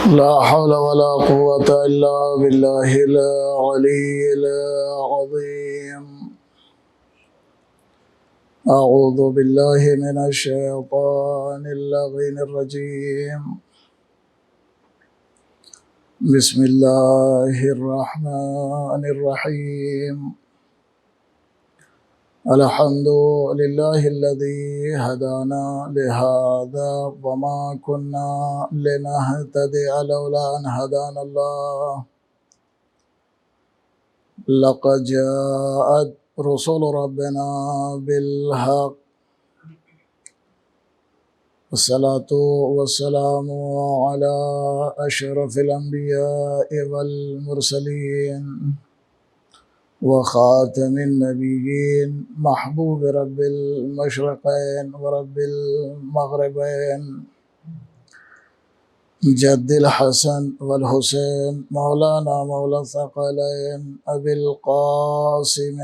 لا حول ولا قوة إلا بالله العلي العظيم. أعوذ بالله من الشيطان اللعين الرجيم. بسم الله الرحمن الرحيم. الحمد لله الذي هدانا لهذا وما كنا لنهتدي لولا أن هدانا الله. لقد جاءت رسل ربنا بالحق. والصلاة والسلام على أشرف الأنبياء والمرسلين وخاتم النبيين محبوب رب المشرقين ورب المغربين جد الحسن والحسين مولانا مولى الثقلين أبي القاسم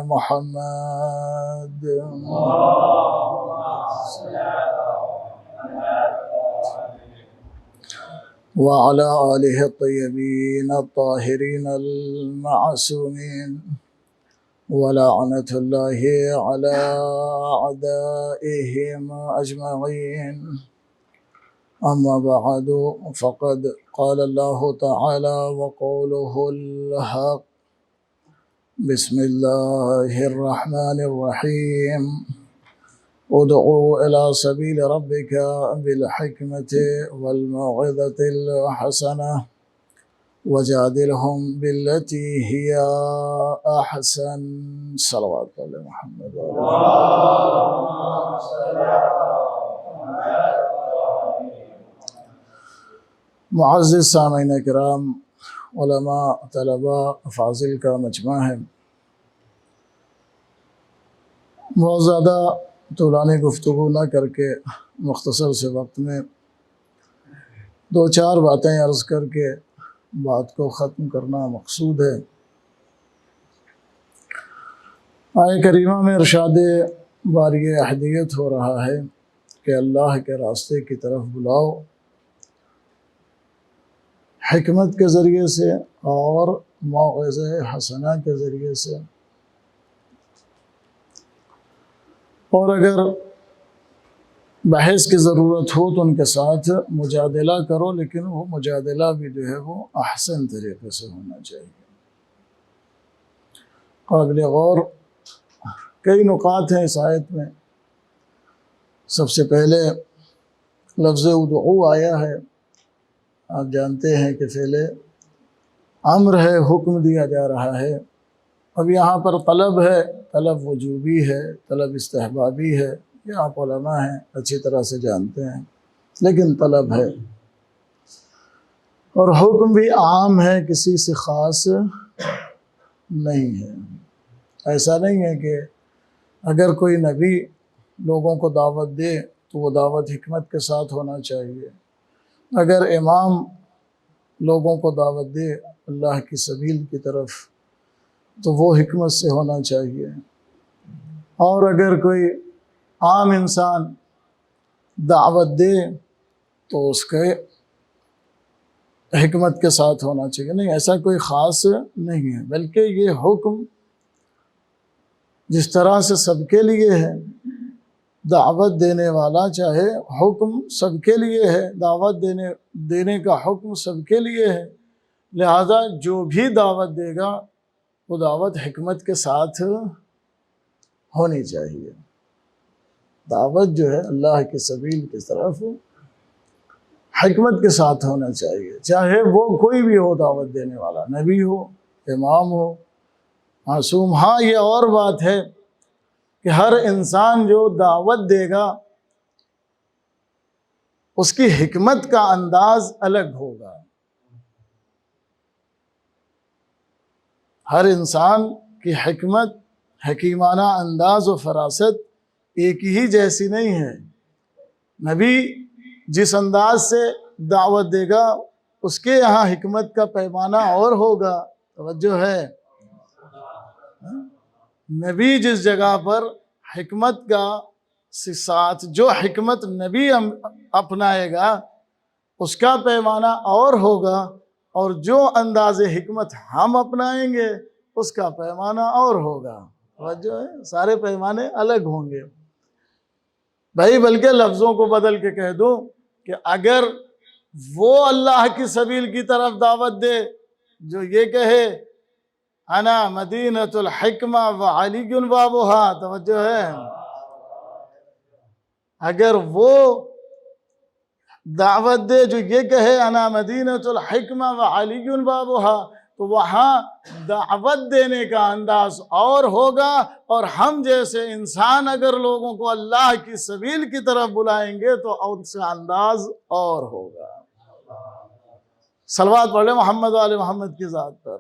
محمد وعلى آله الطيبين الطاهرين المعصومين ولعنة الله على أعدائهم أجمعين. أما بعد فقد قال الله تعالى وقوله الحق. بسم الله الرحمن الرحيم. ادعوا إلى سبيل ربك بالحكمة والموعظة الحسنة وجادلهم بالتي هي أحسن. صلوات على محمد معزز سامعین کرام، علماء، طلباء، فاضل کا مجمع ہے. بہت زیادہ طولانی گفتگو نہ کر کے مختصر سے وقت میں دو چار باتیں عرض کر کے بات کو ختم کرنا مقصود ہے. آیہ کریمہ میں ارشاد باری احدیت ہو رہا ہے کہ اللہ کے راستے کی طرف بلاؤ، حکمت کے ذریعے سے اور موعظہ حسنہ کے ذریعے سے. اور اگر بحث کی ضرورت ہو تو ان کے ساتھ مجادلہ کرو، لیکن وہ مجادلہ بھی جو ہے وہ احسن طریقے سے ہونا چاہیے. قابل غور کئی نکات ہیں اس آیت میں. سب سے پہلے لفظ ادعو آیا ہے. آپ جانتے ہیں کہ فعل امر ہے، حکم دیا جا رہا ہے. اب یہاں پر طلب ہے، طلب وجوبی ہے، طلب استحبابی ہے. یہ آپ علماء ہیں، اچھی طرح سے جانتے ہیں، لیکن طلب ہے. اور حکم بھی عام ہے، کسی سے خاص نہیں ہے. ایسا نہیں ہے کہ اگر کوئی نبی لوگوں کو دعوت دے تو وہ دعوت حکمت کے ساتھ ہونا چاہیے. اگر امام لوگوں کو دعوت دے اللہ کی سبیل کی طرف تو وہ حکمت سے ہونا چاہیے. اور اگر کوئی عام انسان دعوت دے تو اس کے حکمت کے ساتھ ہونا چاہیے. نہیں، ایسا کوئی خاص نہیں ہے، بلکہ یہ حکم جس طرح سے سب کے لیے ہے، دعوت دینے والا چاہے حکم سب کے لیے ہے، دعوت دینے کا حکم سب کے لیے ہے. لہذا جو بھی دعوت دے گا وہ دعوت حکمت کے ساتھ ہونی چاہیے. دعوت جو ہے اللہ کی سبیل کی طرف حکمت کے ساتھ ہونا چاہیے، چاہے وہ کوئی بھی ہو دعوت دینے والا، نبی ہو، امام ہو، معصوم. ہاں، یہ اور بات ہے کہ ہر انسان جو دعوت دے گا اس کی حکمت کا انداز الگ ہوگا. ہر انسان کی حکمت، حکیمانہ انداز و فراست ایک ہی جیسی نہیں ہے. نبی جس انداز سے دعوت دے گا اس کے یہاں حکمت کا پیمانہ اور ہوگا. توجہ ہے؟ نبی جس جگہ پر حکمت کا ساتھ جو حکمت نبی اپنائے گا اس کا پیمانہ اور ہوگا، اور جو انداز حکمت ہم اپنائیں گے اس کا پیمانہ اور ہوگا۔ جو ہے سارے پیمانے الگ ہوں گے بھائی، بلکہ لفظوں کو بدل کے کہہ دوں کہ اگر وہ اللہ کی سبیل کی طرف دعوت دے جو یہ کہے انا مدینۃ الحکمہ وعلی بابھا، توجہ ہے، اگر وہ دعوت دے جو یہ کہے انا مدینۃ الحکمہ وعلی بابھا، تو وہاں دعوت دینے کا انداز اور ہوگا، اور ہم جیسے انسان اگر لوگوں کو اللہ کی سبیل کی طرف بلائیں گے تو ان سے انداز اور ہوگا۔ صلوات پڑھ لیں محمد وآل محمد کی ذات پر۔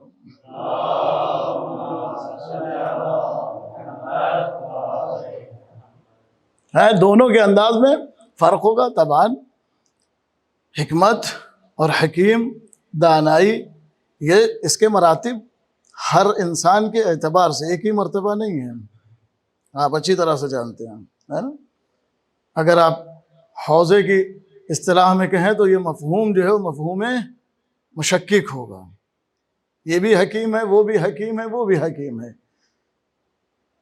ہے دونوں کے انداز میں فرق ہوگا طبعاً۔ حکمت اور حکیم، دانائی، یہ اس کے مراتب ہر انسان کے اعتبار سے ایک ہی مرتبہ نہیں ہے، آپ اچھی طرح سے جانتے ہیں، ہے نا؟ اگر آپ حوضے کی اصطلاح میں کہیں تو یہ مفہوم جو ہے وہ مفہوم مشکک ہوگا، یہ بھی حکیم ہے، وہ بھی حکیم ہے، وہ بھی حکیم ہے،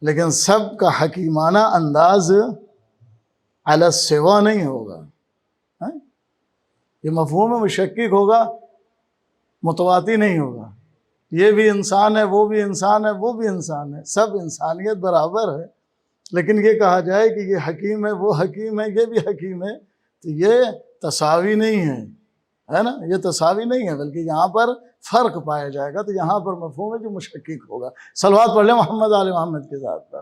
لیکن سب کا حکیمانہ انداز علی السوا نہیں ہوگا۔ یہ مفہوم مشکک ہوگا، متواتی نہیں ہوگا۔ یہ بھی انسان ہے، وہ بھی انسان ہے، وہ بھی انسان ہے، سب انسانیت برابر ہے، لیکن یہ کہا جائے کہ یہ حکیم ہے، وہ حکیم ہے، یہ بھی حکیم ہے، تو یہ تساوی نہیں ہے نا، یہ تساوی نہیں ہے، بلکہ یہاں پر فرق پایا جائے گا، تو یہاں پر مفہوم ہے جو مشکک ہوگا۔ صلوات پڑھ لیں محمد آل محمد کی ذات پر۔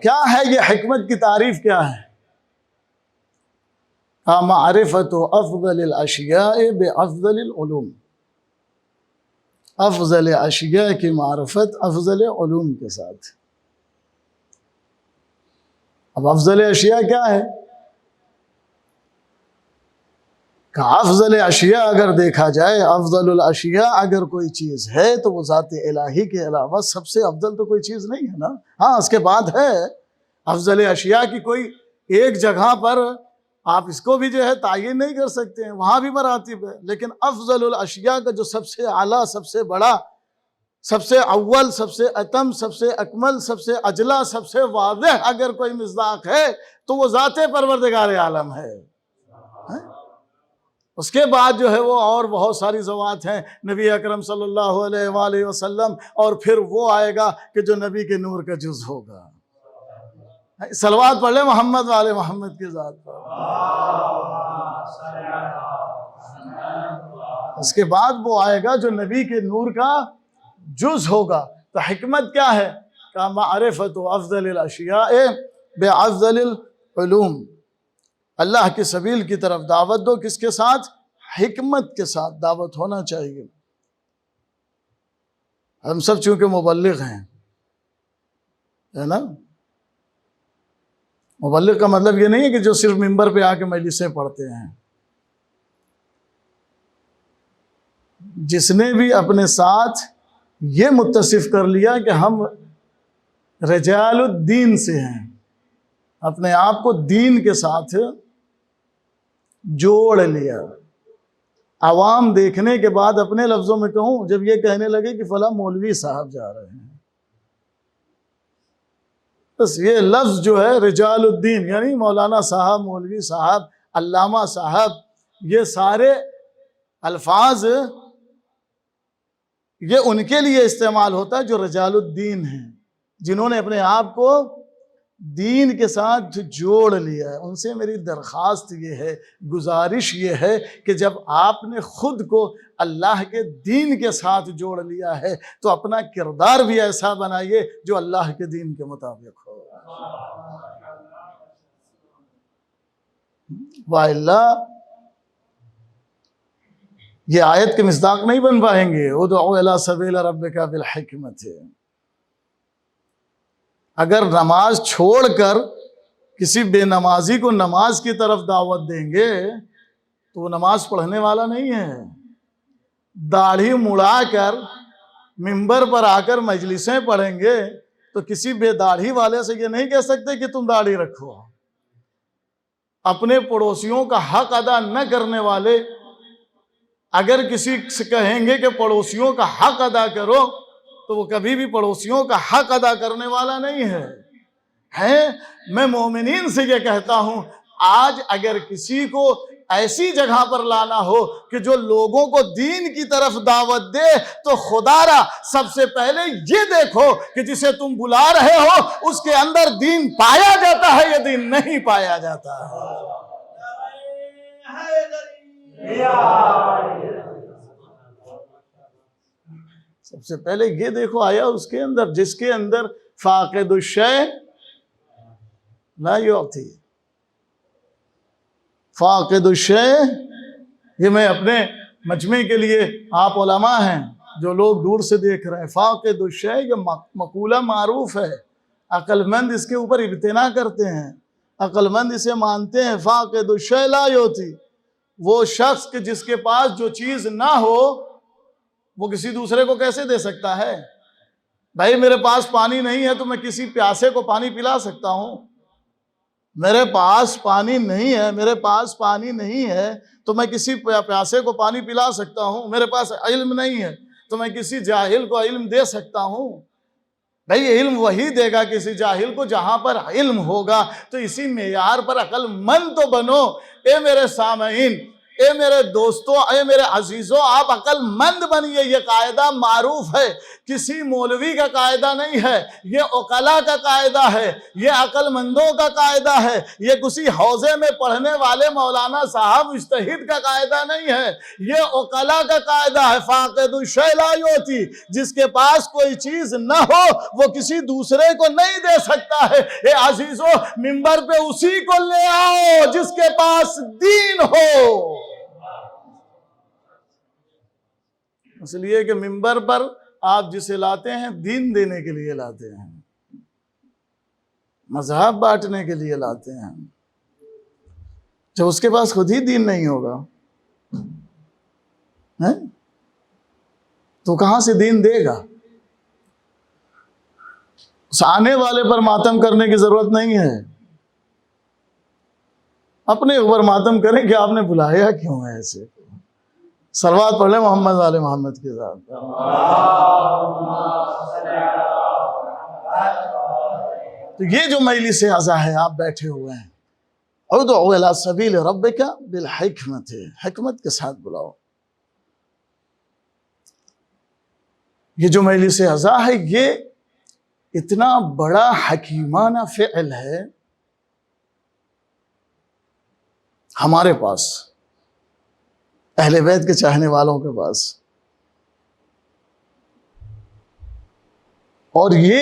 کیا ہے یہ حکمت کی تعریف کیا ہے؟ معرفت افضل الاشیاء بافضل العلوم، افضل اشیاء کی معرفت افضل علوم کے ساتھ۔ اب افضل اشیاء کیا ہے؟ کہ افضل اشیاء اگر دیکھا جائے، افضل الاشیاء اگر کوئی چیز ہے تو وہ ذات الہی کے علاوہ سب سے افضل تو کوئی چیز نہیں ہے نا۔ ہاں اس کے بعد ہے افضل اشیاء کی کوئی ایک جگہ پر آپ اس کو بھی جو ہے تعین نہیں کر سکتے ہیں، وہاں بھی مراتب ہے، لیکن افضل الاشیاء کا جو سب سے اعلیٰ، سب سے بڑا، سب سے اول، سب سے اتم، سب سے اکمل، سب سے اجلا، سب سے واضح اگر کوئی مصداق ہے تو وہ ذات پروردگار عالم ہے۔ اس کے بعد جو ہے وہ اور بہت ساری ذوات ہیں، نبی اکرم صلی اللہ علیہ وآلہ وسلم، اور پھر وہ آئے گا کہ جو نبی کے نور کا جز ہوگا۔ صلوات پڑھ لیں محمد والے محمد کی ذات پر۔ اس کے بعد وہ آئے گا جو نبی کے نور کا جز ہوگا۔ تو حکمت کیا ہے؟ کہ معرفت افضل الاشیاء بافضل العلوم، اللہ کی سبیل کی طرف دعوت دو، کس کے ساتھ؟ حکمت کے ساتھ دعوت ہونا چاہیے۔ ہم سب چونکہ مبلغ ہیں، ہے نا؟ مبلغ کا مطلب یہ نہیں ہے کہ جو صرف منبر پہ آ کے مجلسیں پڑھتے ہیں۔ جس نے بھی اپنے ساتھ یہ متصف کر لیا کہ ہم رجال الدین سے ہیں، اپنے آپ کو دین کے ساتھ جوڑ لیا، عوام دیکھنے کے بعد اپنے لفظوں میں کہوں، جب یہ کہنے لگے کہ فلاں مولوی صاحب جا رہے ہیں، بس یہ لفظ جو ہے رجال الدین، یعنی مولانا صاحب، مولوی صاحب، علامہ صاحب، یہ سارے الفاظ یہ ان کے لیے استعمال ہوتا ہے جو رجال الدین ہیں، جنہوں نے اپنے آپ کو دین کے ساتھ جوڑ لیا ہے۔ ان سے میری درخواست یہ ہے، گزارش یہ ہے کہ جب آپ نے خود کو اللہ کے دین کے ساتھ جوڑ لیا ہے تو اپنا کردار بھی ایسا بنائیے جو اللہ کے دین کے مطابق ہو، وَإِلَّا یہ آیت کے مصداق نہیں بن پائیں گے۔ اُدْعُ إِلَىٰ سَبِيلِ رَبِّكَ بِالْحِكْمَةِ، اگر نماز چھوڑ کر کسی بے نمازی کو نماز کی طرف دعوت دیں گے تو وہ نماز پڑھنے والا نہیں ہے۔ داڑھی مڑا کر منبر پر آ کر مجلسیں پڑھیں گے تو کسی بے داڑھی والے سے یہ نہیں کہہ سکتے کہ تم داڑھی رکھو، اپنے پڑوسیوں کا حق ادا نہ کرنے والے اگر کسی سے کہیں گے کہ پڑوسیوں کا حق ادا کرو تو وہ کبھی بھی پڑوسیوں کا حق ادا کرنے والا نہیں ہے۔ میں مومنین سے یہ کہتا ہوں، آج اگر کسی کو ایسی جگہ پر لانا ہو کہ جو لوگوں کو دین کی طرف دعوت دے تو خدا را سب سے پہلے یہ دیکھو کہ جسے تم بلا رہے ہو اس کے اندر دین پایا جاتا ہے یا دین نہیں پایا جاتا ہے۔ سب سے پہلے یہ دیکھو آیا اس کے اندر، جس کے اندر فاقد الشیء لا یعطی، فاقد الشیء، یہ میں اپنے مجمع کے لیے، آپ علماء ہیں جو لوگ دور سے دیکھ رہے ہیں، فاقد الشیء یہ مقولہ معروف ہے، عقل مند اس کے اوپر ابتنا کرتے ہیں، عقل مند اسے مانتے ہیں۔ فاقد الشیء لا یعطی، وہ شخص کہ جس کے پاس جو چیز نہ ہو وہ کسی دوسرے کو کیسے دے سکتا ہے؟ بھائی میرے پاس پانی نہیں ہے تو میں کسی پیاسے کو پانی پلا سکتا ہوں؟ میرے پاس پانی نہیں ہے، میرے پاس پانی نہیں ہے تو میں کسی پیاسے کو پانی پلا سکتا ہوں؟ میرے پاس علم نہیں ہے تو میں کسی جاہل کو علم دے سکتا ہوں؟ بھائی علم وہی دے گا کسی جاہل کو جہاں پر علم ہوگا۔ تو اسی معیار پر عقل مند تو بنو۔ اے میرے سامعین، اے میرے دوستوں، اے میرے عزیزوں، آپ عقل مند بنیے۔ یہ قاعدہ معروف ہے، کسی مولوی کا قاعدہ نہیں ہے، یہ عقلاء کا قاعدہ ہے، یہ عقل مندوں کا قاعدہ ہے، یہ کسی حوزے میں پڑھنے والے مولانا صاحب مجتہد کا قاعدہ نہیں ہے، یہ عقلاء کا قاعدہ ہے۔ فاقد الشیء لا یعطی، جس کے پاس کوئی چیز نہ ہو وہ کسی دوسرے کو نہیں دے سکتا ہے۔ اے عزیزوں، منبر پہ اسی کو لے آؤ جس کے پاس دین ہو۔ اس لیے کہ منبر پر آپ جسے لاتے ہیں دین دینے کے لیے لاتے ہیں، مذہب بانٹنے کے لیے لاتے ہیں۔ جب اس کے پاس خود ہی دین نہیں ہوگا تو کہاں سے دین دے گا؟ اس آنے والے پر ماتم کرنے کی ضرورت نہیں ہے، اپنے اوپر ماتم کریں کہ آپ نے بلایا کیوں ہے ایسے۔ صلوات پڑھ لیں محمد والے محمد کے ساتھ۔ تو یہ جو مجلس عزا ہے، آپ بیٹھے ہوئے ہیں، ادعو الی سبیل ربک بالحکمت، حکمت کے ساتھ بلاؤ۔ یہ جو مجلس عزا ہے یہ اتنا بڑا حکیمانہ فعل ہے ہمارے پاس، اہل بیت کے چاہنے والوں کے پاس، اور یہ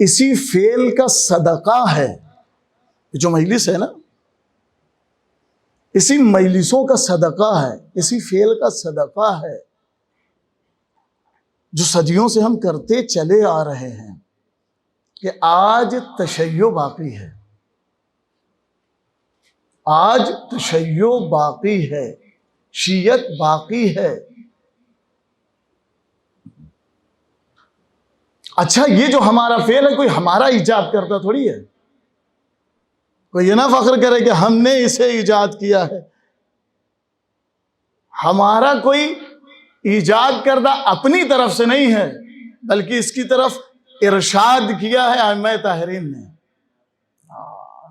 اسی فعل کا صدقہ ہے۔ جو مجلس ہے نا، اسی مجلسوں کا صدقہ ہے، اسی فعل کا صدقہ ہے جو صدیوں سے ہم کرتے چلے آ رہے ہیں، کہ آج تشیع باقی ہے، آج تشیع باقی ہے، شیعت باقی ہے۔ اچھا یہ جو ہمارا فعل ہے کوئی ہمارا ایجاد کرتا تھوڑی ہے، کوئی یہ نہ فخر کرے کہ ہم نے اسے ایجاد کیا ہے۔ ہمارا کوئی ایجاد کردہ اپنی طرف سے نہیں ہے، بلکہ اس کی طرف ارشاد کیا ہے ائمہ طاہرین نے۔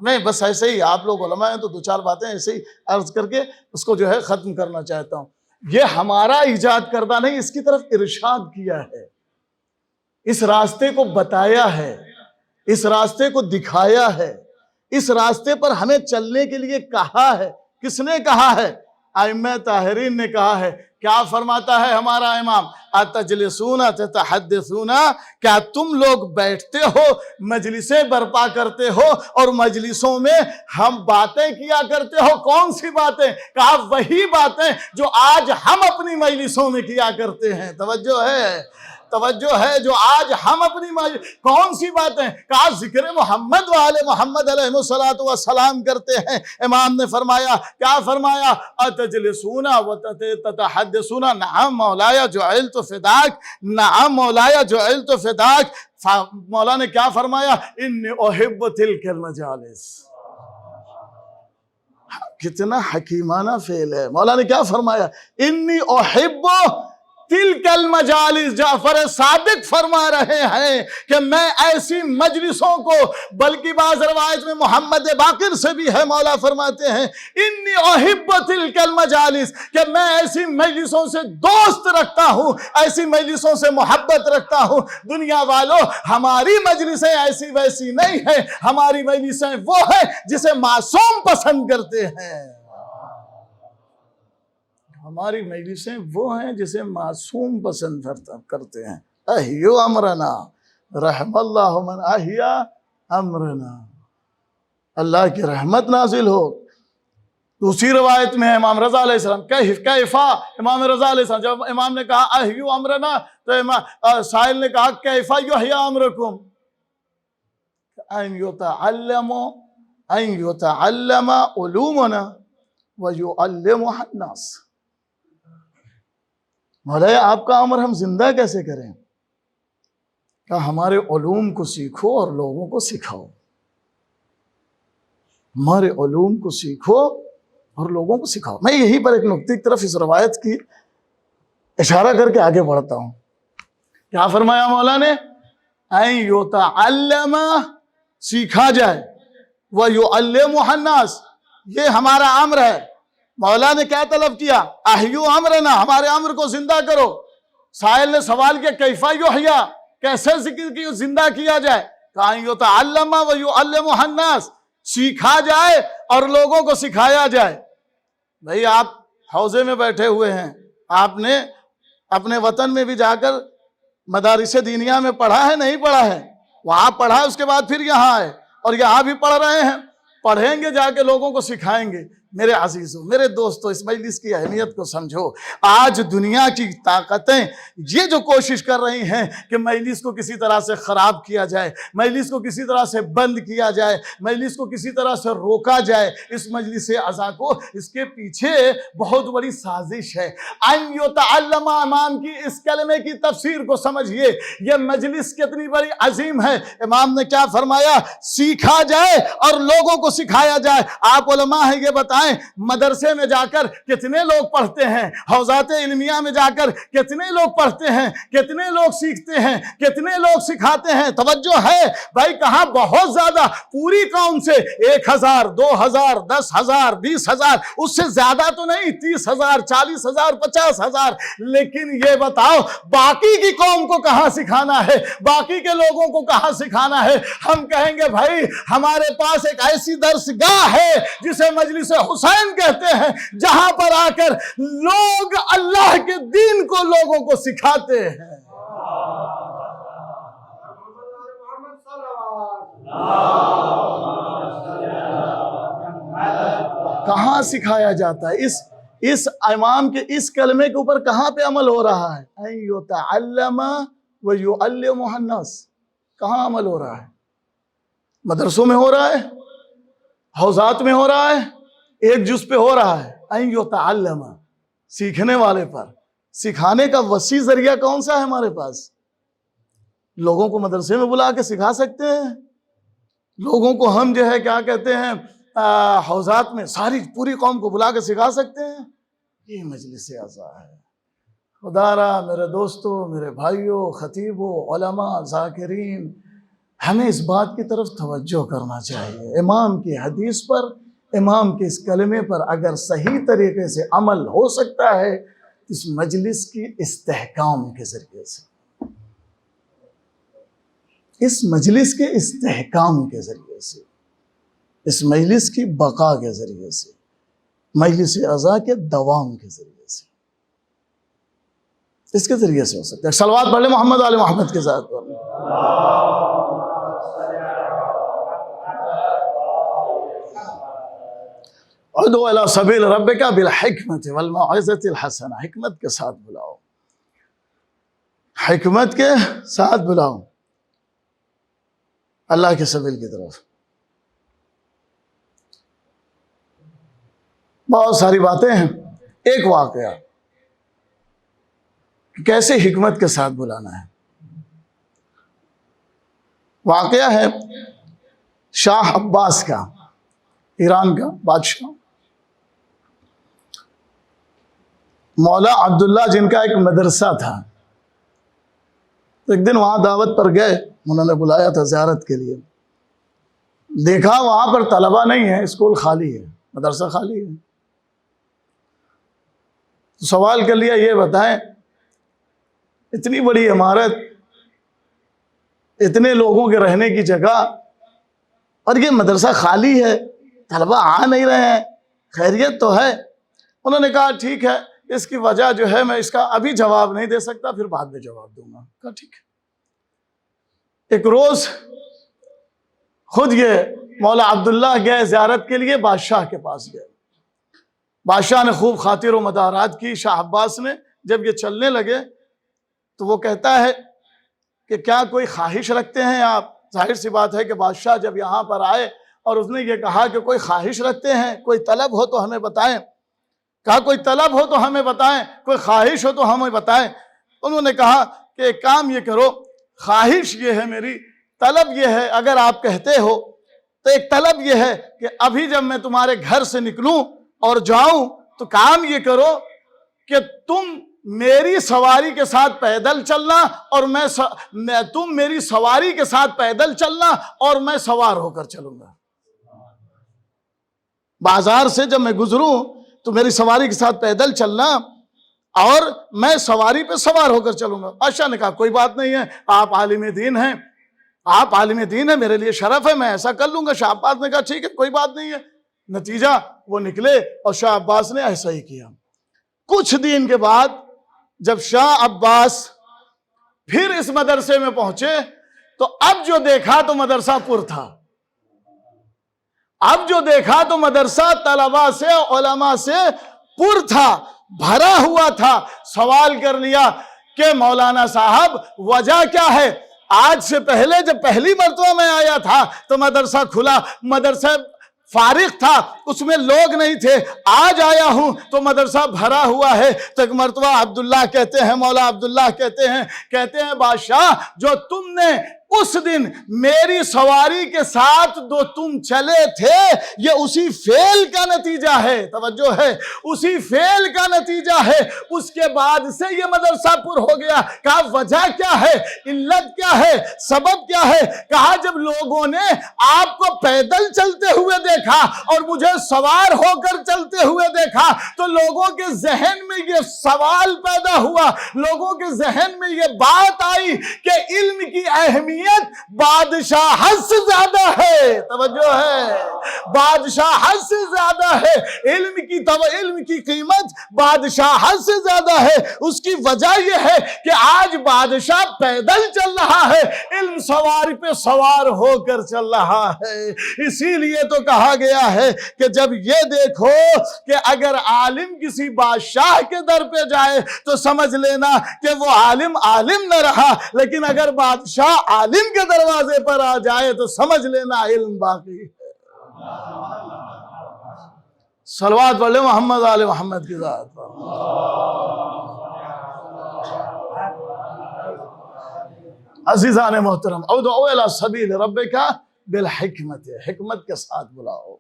میں بس ایسے ہی، آپ لوگ علماء ہیں تو دو چار باتیں ایسے ہی عرض کر کے اس کو جو ہے ختم کرنا چاہتا ہوں۔ یہ ہمارا ایجاد کردہ نہیں، اس کی طرف ارشاد کیا ہے، اس راستے کو بتایا ہے، اس راستے کو دکھایا ہے، اس راستے پر ہمیں چلنے کے لیے کہا ہے۔ کس نے کہا ہے؟ ائمہ طاہرین نے کہا ہے۔ کیا فرماتا ہے ہمارا امام؟ اتجلسون تتحدثون، کیا تم لوگ بیٹھتے ہو، مجلسیں برپا کرتے ہو اور مجلسوں میں ہم باتیں کیا کرتے ہو؟ کون سی باتیں؟ کہا وہی باتیں جو آج ہم اپنی مجلسوں میں کیا کرتے ہیں۔ توجہ ہے، توجہ ہے، جو آج ہم اپنی کون سی باتیں؟ کہا ذکر محمد وآل محمد علیہ السلام کرتے ہیں۔ امام نے فرمایا، کیا فرمایا؟ اتجلسون وتتحدثون، نعم مولایا جعلت فداک، نعم مولایا جعلت فداک۔ مولا نے کیا فرمایا؟ انی احب تلک المجالس، کتنا حکیمانہ فعل ہے. مولا نے کیا فرمایا؟ انی احب تلک المجالس. جعفر صادق فرما رہے ہیں کہ میں ایسی مجلسوں کو، بلکہ بعض روایت میں محمد باقر سے بھی ہے، مولا فرماتے ہیں انی احب تلک المجالس، کہ میں ایسی مجلسوں سے دوست رکھتا ہوں، ایسی مجلسوں سے محبت رکھتا ہوں. دنیا والوں، ہماری مجلسیں ایسی ویسی نہیں ہیں، ہماری مجلسیں وہ ہیں جسے معصوم پسند کرتے ہیں. ہماری مجلسیں وہ ہیں جسے معصوم پسند کرتے ہیں. احیو امرنا رحم اللہ من احیا امرنا. اللہ کی رحمت نازل ہو. دوسری روایت میں ہے امام رضا علیہ السلام کیفا، امام رضا علیہ السلام جب امام نے کہا احیو امرنا تو سائل نے کہا کیفا یحیا امرکم، ان یتعلم علومنا ویعلمها الناس. مولا آپ کا امر ہم زندہ کیسے کریں؟ کہ ہمارے علوم کو سیکھو اور لوگوں کو سکھاؤ. ہمارے علوم کو سیکھو اور لوگوں کو سکھاؤ. میں یہی پر ایک نقطے کی طرف اس روایت کی اشارہ کر کے آگے بڑھتا ہوں. کیا فرمایا مولا نے؟ این یتعلم، سیکھا جائے، ویعلمہ الناس، یہ ہمارا امر ہے. مولا نے کیا طلب کیا؟ احیو امرنا، ہمارے امر کو زندہ کرو. سائل نے سوال کیا کیفا یحیا، کیسے ذکر کی زندہ کیا جائے؟ کہا یتعلم ویعلمہ الناس، سیکھا جائے اور لوگوں کو سکھایا جائے. بھئی آپ حوضے میں بیٹھے ہوئے ہیں، آپ نے اپنے وطن میں بھی جا کر مدارس دینیہ میں پڑھا ہے نہیں پڑھا ہے؟ وہاں پڑھا ہے، اس کے بعد پھر یہاں آئے اور یہاں بھی پڑھ رہے ہیں. پڑھیں گے، جا کے لوگوں کو سکھائیں گے. میرے عزیزوں، میرے دوستوں، اس مجلس کی اہمیت کو سمجھو. آج دنیا کی طاقتیں یہ جو کوشش کر رہی ہیں کہ مجلس کو کسی طرح سے خراب کیا جائے، مجلس کو کسی طرح سے بند کیا جائے، مجلس کو کسی طرح سے روکا جائے، اس مجلس عزا کو، اس کے پیچھے بہت بڑی سازش ہے. ان یتعلم، امام کی اس کلمے کی تفسیر کو سمجھیے. یہ مجلس کتنی بڑی عظیم ہے. امام نے کیا فرمایا؟ سیکھا جائے اور لوگوں کو سکھایا جائے. آپ علماء ہیں، یہ بتائیں مدرسے میں جا کر کتنے لوگ پڑھتے ہیں، حوزات علمیہ میں جا کر کتنے لوگ پڑھتے ہیں، کتنے لوگ سیکھتے ہیں، کتنے لوگ سکھاتے ہیں؟ توجہ ہے بھائی، کہاں بہت زیادہ، پوری قوم سے 1000 2000 10,000 20,000، اس سے زیادہ تو نہیں، 30,000 40,000 50,000. لیکن یہ بتاؤ باقی کی قوم کو کہاں سکھانا ہے، باقی کے لوگوں کو کہاں سکھانا ہے؟ ہم کہیں گے بھائی ہمارے پاس ایک ایسی درس گاہ ہے جسے مجلس حسین کہتے ہیں، جہاں پر آ کر لوگ اللہ کے دین کو لوگوں کو سکھاتے ہیں. کہاں سکھایا جاتا ہے؟ اس امام کے اس کلمے کے اوپر کہاں پہ عمل ہو رہا ہے؟ ان یتعلم ویعلمہ الناس. کہاں عمل ہو رہا ہے؟ مدرسوں میں ہو رہا ہے، حوزات میں ہو رہا ہے، ایک جز پہ ہو رہا ہے. ان یتعلم، سیکھنے والے پر. سکھانے کا وسیع ذریعہ کون سا ہے ہمارے پاس؟ لوگوں کو مدرسے میں بلا کے سکھا سکتے ہیں. لوگوں کو ہم جو ہے کیا کہتے ہیں حوزات میں ساری پوری قوم کو بلا کے سکھا سکتے ہیں. یہ مجلس عزا ہے. خدا را میرے دوستوں، میرے بھائیوں، خطیبوں، علماء، ذاکرین، ہمیں اس بات کی طرف توجہ کرنا چاہیے. امام کی حدیث پر، امام کے اس کلمے پر اگر صحیح طریقے سے عمل ہو سکتا ہے، اس مجلس کی استحکام کے ذریعے سے، اس مجلس کے استحکام کے ذریعے سے، اس مجلس کی بقا کے ذریعے سے، مجلس عزا کے دوام کے ذریعے سے، اس کے ذریعے سے ہو سکتا ہے. صلوات پڑھ لیں محمد آل محمد کے ذات پر. ادعو الی سبیل ربک بالحکمت والموعظۃ الحسنہ. حکمت کے ساتھ بلاؤ، حکمت کے ساتھ بلاؤ اللہ کے سبیل کی طرف. بہت ساری باتیں ہیں. ایک واقعہ کیسے حکمت کے ساتھ بلانا ہے. واقعہ ہے شاہ عباس کا، ایران کا بادشاہ. مولا عبداللہ جن کا ایک مدرسہ تھا، تو ایک دن وہاں دعوت پر گئے، انہوں نے بلایا تھا زیارت کے لیے، دیکھا وہاں پر طلبہ نہیں ہے، اسکول خالی ہے، مدرسہ خالی ہے۔ تو سوال کر لیا، یہ بتائیں اتنی بڑی عمارت، اتنے لوگوں کے رہنے کی جگہ، اور یہ مدرسہ خالی ہے، طلبہ آ نہیں رہے ہیں، خیریت تو ہے؟ انہوں نے کہا ٹھیک ہے، اس کی وجہ جو ہے میں اس کا ابھی جواب نہیں دے سکتا، پھر بعد میں جواب دوں گا۔ کہا ٹھیک ہے۔ ایک روز خود یہ مولا عبداللہ گئے زیارت کے لیے، بادشاہ کے پاس گئے، بادشاہ نے خوب خاطر و مدارات کی۔ شاہ عباس نے جب یہ چلنے لگے تو وہ کہتا ہے کہ کیا کوئی خواہش رکھتے ہیں آپ؟ ظاہر سی بات ہے کہ بادشاہ جب یہاں پر آئے اور اس نے یہ کہا کہ کوئی خواہش رکھتے ہیں، کوئی طلب ہو تو ہمیں بتائیں۔ کہا کوئی طلب ہو تو ہمیں بتائیں، کوئی خواہش ہو تو ہمیں بتائیں۔ انہوں نے کہا کہ ایک کام یہ کرو، خواہش یہ ہے میری، طلب یہ ہے اگر آپ کہتے ہو تو ایک طلب یہ ہے کہ ابھی جب میں تمہارے گھر سے نکلوں اور جاؤں تو کام یہ کرو کہ تم میری سواری کے ساتھ پیدل چلنا اور تم میری سواری کے ساتھ پیدل چلنا اور میں سوار ہو کر چلوں گا۔ بازار سے جب میں گزروں تو میری سواری کے ساتھ پیدل چلنا اور میں سواری پہ سوار ہو کر چلوں گا۔ بادشاہ نے کہا کوئی بات نہیں ہے، آپ عالم دین ہیں، آپ عالم دین ہیں، میرے لیے شرف ہے، میں ایسا کر لوں گا۔ شاہ عباس نے کہا ٹھیک ہے، کوئی بات نہیں ہے۔ نتیجہ وہ نکلے اور شاہ عباس نے ایسا ہی کیا۔ کچھ دن کے بعد جب شاہ عباس پھر اس مدرسے میں پہنچے تو اب جو دیکھا تو مدرسہ پر تھا، اب جو دیکھا تو مدرسہ طلبہ سے، علماء سے پر تھا، بھرا ہوا تھا۔ سوال کر لیا کہ مولانا صاحب وجہ کیا ہے؟ آج سے پہلے جب پہلی مرتبہ میں آیا تھا تو مدرسہ کھلا، مدرسہ فارغ تھا، اس میں لوگ نہیں تھے، آج آیا ہوں تو مدرسہ بھرا ہوا ہے۔ تو ایک مرتبہ عبداللہ کہتے ہیں، مولا عبداللہ کہتے ہیں بادشاہ جو تم نے اس دن میری سواری کے ساتھ جو تم چلے تھے یہ اسی فعل کا نتیجہ ہے، توجہ ہے، اسی فعل کا نتیجہ ہے، اس کے بعد سے یہ مدرسہ پر ہو گیا۔ کہا وجہ کیا ہے، علت کیا ہے، سبب کیا ہے؟ کہا جب لوگوں نے آپ کو پیدل چلتے ہوئے دیکھا اور مجھے سوار ہو کر چلتے ہوئے دیکھا تو لوگوں کے ذہن میں یہ سوال پیدا ہوا، لوگوں کے ذہن میں یہ بات آئی کہ علم کی اہمیت بادشاہت سے زیادہ ہے، توجہ ہے، بادشاہت سے زیادہ ہے، علم کی قیمت بادشاہت سے زیادہ ہے۔ اس کی وجہ یہ ہے کہ آج بادشاہ پیدل چل رہا ہے، علم سواری پہ سوار ہو کر چل رہا ہے۔ اسی لیے تو کہا گیا ہے کہ جب یہ دیکھو کہ اگر عالم کسی بادشاہ کے در پہ جائے تو سمجھ لینا کہ وہ عالم نہ رہا، لیکن اگر بادشاہ عالم کے دروازے پر آ جائے تو سمجھ لینا علم باقی ہے۔ صلوات پڑھ لیں محمد آل محمد کی ذات پر۔ عزیزان محترم، ادعو الی سبیل ربک بالحکمت، حکمت کے ساتھ بلاؤ۔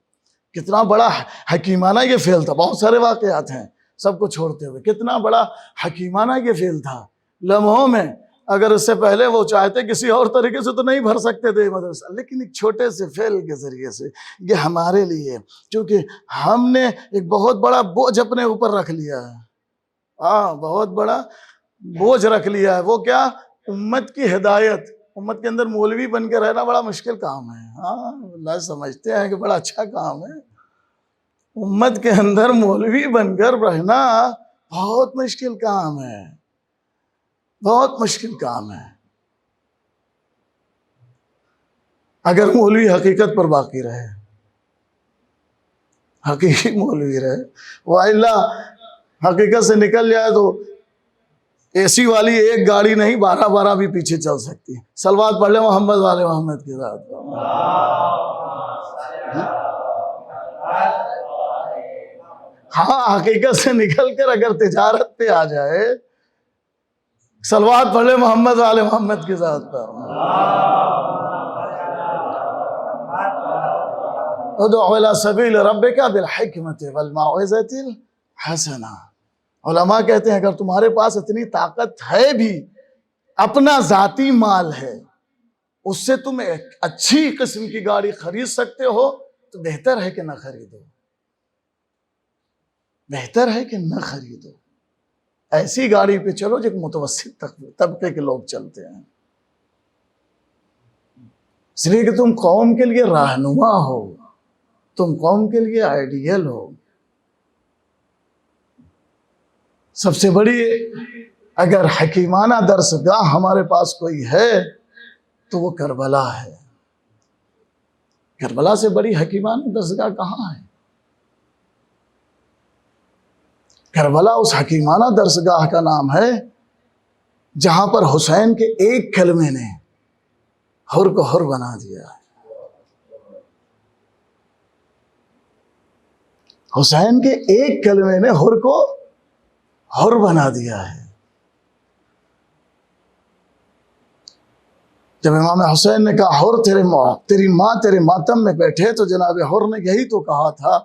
کتنا بڑا حکیمانہ یہ فعل تھا، بہت سارے واقعات ہیں سب کو چھوڑتے ہوئے، کتنا بڑا حکیمانہ یہ فعل تھا۔ لمحوں میں اگر اس سے پہلے وہ چاہتے کسی اور طریقے سے تو نہیں بھر سکتے تھے مدرسہ، لیکن ایک چھوٹے سے فعل کے ذریعے سے یہ ہمارے لیے، کیونکہ ہم نے ایک بہت بڑا بوجھ اپنے اوپر رکھ لیا ہے، بہت بڑا بوجھ رکھ لیا ہے۔ وہ کیا؟ امت کی ہدایت۔ امت کے اندر مولوی بن کے رہنا بڑا مشکل کام ہے، اللہ سمجھتے ہیں کہ بڑا اچھا کام ہے۔ امت کے اندر مولوی بن کر رہنا بہت مشکل کام ہے، بہت مشکل کام ہے۔ اگر مولوی حقیقت پر باقی رہے، حقیقی مولوی رہے، وَإِلَّا حقیقت سے نکل جائے تو اے سی والی ایک گاڑی نہیں 12 بھی پیچھے چل سکتی۔ صلوات پڑھ لیں محمد والے محمد کی ذات پر۔ ہاں، حقیقت سے نکل کر اگر تجارت پہ آ جائے، صلوات پڑھ لیں محمد والے محمد کی ذات پر۔ ادعو الی سبیل ربک بالحکمت والموعظۃ الحسنہ، علماء کہتے ہیں اگر تمہارے پاس اتنی طاقت ہے بھی، اپنا ذاتی مال ہے، اس سے تم ایک اچھی قسم کی گاڑی خرید سکتے ہو تو بہتر ہے کہ نہ خریدو، بہتر ہے کہ نہ خریدو۔ ایسی گاڑی پہ چلو جو متوسط طبقے کے لوگ چلتے ہیں، اس لیے کہ تم قوم کے لیے رہنما ہو، تم قوم کے لیے آئیڈیل ہو۔ سب سے بڑی اگر حکیمانہ درسگاہ ہمارے پاس کوئی ہے تو وہ کربلا ہے۔ کربلا سے بڑی حکیمانہ درسگاہ کہاں ہے؟ کربلا اس حکیمانہ درسگاہ کا نام ہے جہاں پر حسین کے ایک کلمے نے حر کو حر بنا دیا ہے۔ حسین کے ایک کلمے نے حر کو حر بنا دیا ہے۔ جب امام حسین نے کہا حر تیری ماں تیرے ماتم میں بیٹھے، تو جناب حر نے یہی تو کہا تھا،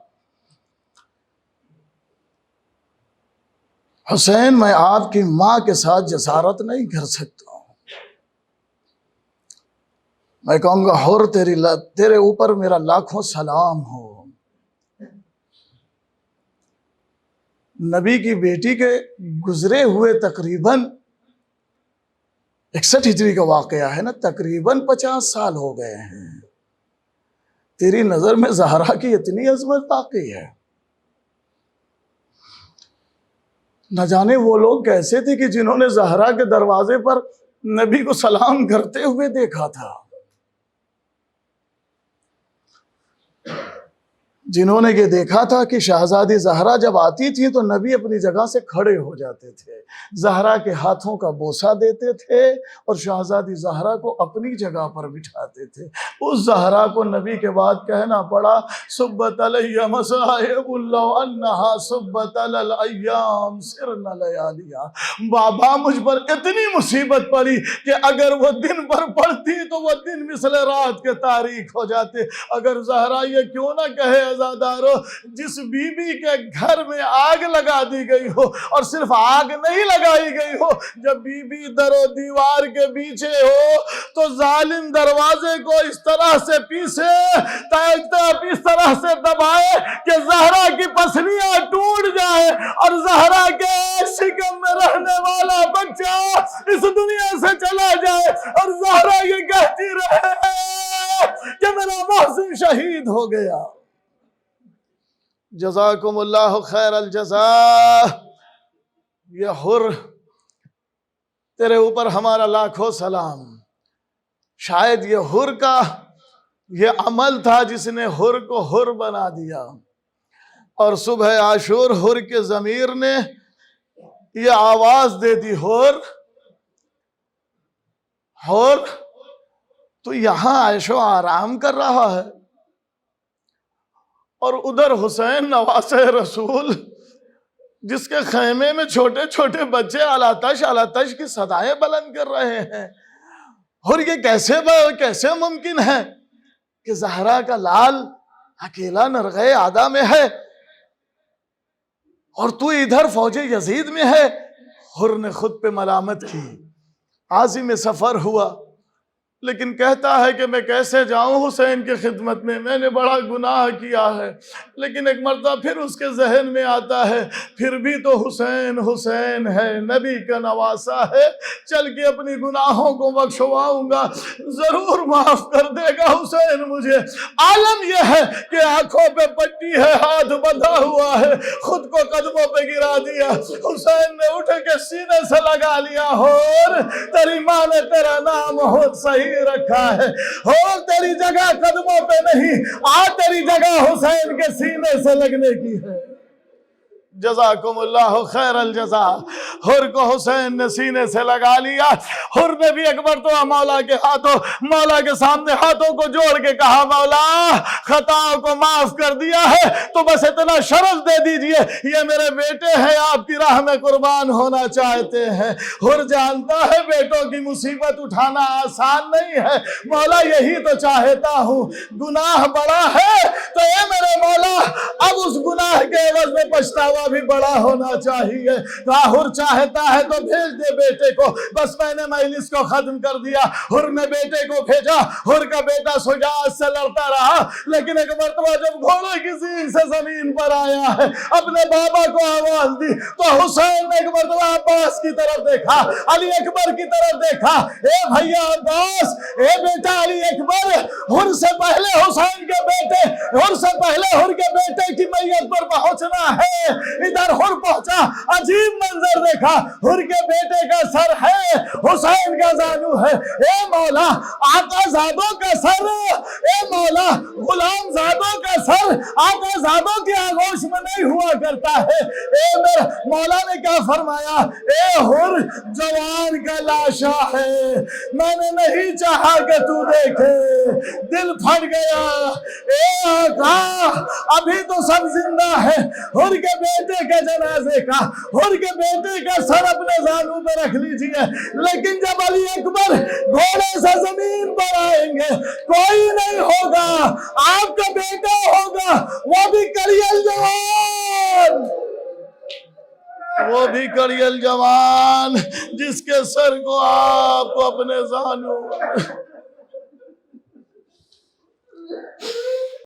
حسین میں آپ کی ماں کے ساتھ جسارت نہیں کر سکتا ہوں، میں کہوں گا حر تیرے اوپر میرا لاکھوں سلام ہو۔ نبی کی بیٹی کے گزرے ہوئے تقریباً 61 ہجری کا واقعہ ہے نا، تقریباً 50 سال ہو گئے ہیں، تیری نظر میں زہرا کی اتنی عظمت باقی ہے؟ نہ جانے وہ لوگ کیسے تھے کہ جنہوں نے زہرا کے دروازے پر نبی کو سلام کرتے ہوئے دیکھا تھا، جنہوں نے یہ دیکھا تھا کہ شہزادی زہرا جب آتی تھی تو نبی اپنی جگہ سے کھڑے ہو جاتے تھے، زہرا کے ہاتھوں کا بوسہ دیتے تھے اور شہزادی زہرا کو اپنی جگہ پر بٹھاتے تھے۔ اس زہرا کو نبی کے بعد کہنا پڑا صبت علیہ مصائب لو انہا صبت علی الایام سرن لیالیا، بابا مجھ پر اتنی مصیبت پڑی کہ اگر وہ دن پر پڑتی تو وہ دن مثل رات کے تاریک ہو جاتے۔ اگر زہرا یہ کیوں نہ کہے عزادارو، جس بی بی کے گھر میں آگ لگا دی گئی ہو، اور صرف آگ نہیں لگائی گئی ہو، جب بی بی در و دیوار کے پیچھے ہو تو ظالم دروازے کو اس طرح سے پیسے، اس طرح سے دبائے کہ زہرا کی پسلیاں ٹوٹ جائے اور زہرا کے شکم میں رہنے والا بچہ اس دنیا سے چلا جائے، اور زہرا یہ کہتی رہے کہ میرا محسن شہید ہو گیا۔ جزاکم اللہ خیر الجزاء۔ یہ حر تیرے اوپر ہمارا لاکھوں سلام۔ شاید یہ حر کا یہ عمل تھا جس نے حر کو حر بنا دیا، اور صبح عاشور حر کے ضمیر نے یہ آواز دے دی، حر حر تو یہاں عیش و آرام کر رہا ہے، اور ادھر حسین نواسہ رسول جس کے خیمے میں چھوٹے چھوٹے بچے علاتش کی صدائیں بلند کر رہے ہیں۔ اور یہ کیسے ممکن ہے کہ زہرا کا لال اکیلا نرغے عادا میں ہے اور تو ادھر فوج یزید میں ہے؟ حر نے خود پہ ملامت کی، عازم سفر ہوا، لیکن کہتا ہے کہ میں کیسے جاؤں حسین کی خدمت میں نے بڑا گناہ کیا ہے۔ لیکن ایک مرتبہ پھر اس کے ذہن میں آتا ہے پھر بھی تو حسین حسین ہے، نبی کا نواسہ ہے، چل کے اپنی گناہوں کو بخشواؤں گا، ضرور معاف کر دے گا حسین مجھے۔ عالم یہ ہے کہ آنکھوں پہ پٹی ہے، ہاتھ بندھا ہوا ہے، خود کو قدموں پہ گرا دیا، حسین نے اٹھ کے سینے سے لگا لیا، اور تیری ماں نے تیرا نام بہت صحیح رکھا ہے، اور تیری جگہ قدموں پہ نہیں، تیری جگہ حسین کے سینے سے لگنے کی ہے۔ جزاکم اللہ خیر الجزاء۔ حر کو حسین نے سینے سے لگا لیا۔ حر نے بھی ایک مرتبہ مولا کے سامنے ہاتھوں کو جوڑ کے کہا، مولا خطاؤں کو معاف کر دیا ہے تو بس اتنا شرف دے دیجئے، یہ میرے بیٹے ہیں، آپ کی راہ میں قربان ہونا چاہتے ہیں۔ حر جانتا ہے بیٹوں کی مصیبت اٹھانا آسان نہیں ہے، مولا یہی تو چاہتا ہوں، گناہ بڑا ہے تو اے میرے مولا اب اس گناہ کے عوض نماز میں پچھتاوا بھی بڑا ہونا چاہیے. حر چاہتا ہے تو بھیج دے بیٹے کو. بس میں نے مجلس کو ختم کر دیا. حر نے بیٹے کو بھیجا. حر کا بیٹا شجاعت سے لڑتا رہا, لیکن ایک مرتبہ جب گھوڑے کی سینگ سے زمین پر آیا ہے, اپنے بابا کو آواز دی تو حسین نے ایک مرتبہ عباس کی طرف دیکھا, علی اکبر کی طرف دیکھا. اے بھیا عباس, اے بیٹا علی اکبر, حر سے پہلے حسین کے بیٹے, حر سے پہلے حر کے بیٹے کی میت پر پہنچنا ہے. ادھر حر پہنچا, عجیب منظر دیکھا. حر کے بیٹے کا سر ہے, حسین کا زانو ہے. اے مولا, آقا زادوں کا سر, اے مولا, غلام زادوں کا سر آقا زادوں کی آغوش میں نہیں ہوا کرتا ہے. اے میرا مولا نے کیا فرمایا, اے حر جوان کا لاشا ہے, میں نے نہیں چاہا کہ تو دیکھے, دل پھٹ گیا. اے آقا ابھی تو سب زندہ ہے. حر کے بیٹے کے جنازے کا, حر کے بیٹے کا سر اپنے زانو پہ رکھ لیجئے, لیکن جب علی اکبر گھوڑے سے زمین پر آئیں گے کوئی نہیں ہوگا, آپ کا بیٹا ہوگا, وہ بھی کلیل جوان, وہ بھی کلیل جوان, جس کے سر کو آپ اپنے زانو